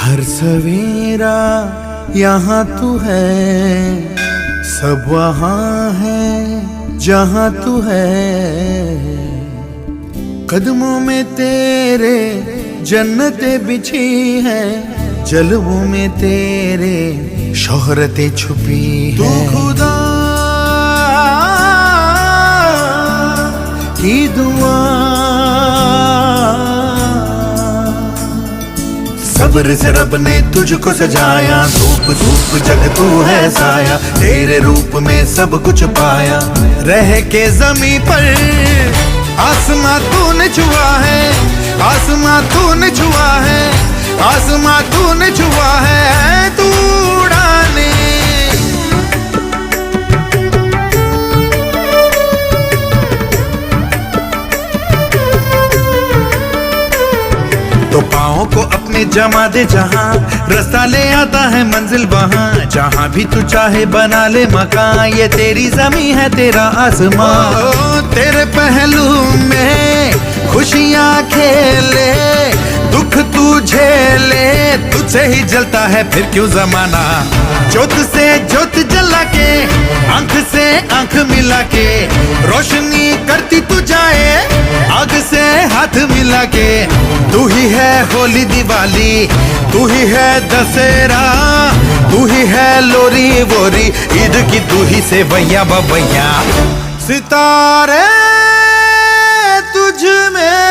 हर सवेरा यहाँ तू है, सब वहाँ है जहाँ तू है। कदमों में तेरे जन्नतें बिछी है, जलवों में तेरे शोहरतें छुपी है। तू खुदा की दुआ, सब्र से रब ने तुझको सजाया। धूप धूप जग तू है साया, तेरे रूप में सब कुछ पाया। रह के जमीन पर आसमां तूने छुआ है, आसमां तूने छुआ है, आसमां तूने छुआ है। तू उड़ाने तो पाँव को अपने जमा दे जहाँ, रास्ता ले आता है मंजिल वहाँ। जहाँ भी तू चाहे बना ले मकान, ये तेरी जमी है तेरा आसमां। तेरे पहलू में खुशियाँ खेले, दुख तू झेले, तुझसे ही जलता है फिर क्यों जमाना। ज्योत से ज्योत जला के, आंख से आंख मिला के, रोशनी करती तू जाए आग से हाथ मिला के। तू ही है होली दिवाली, तू ही है दशहरा, तू ही है लोरी वोरी, ईद की तू ही से भैया बबैया। सितारे तुझ में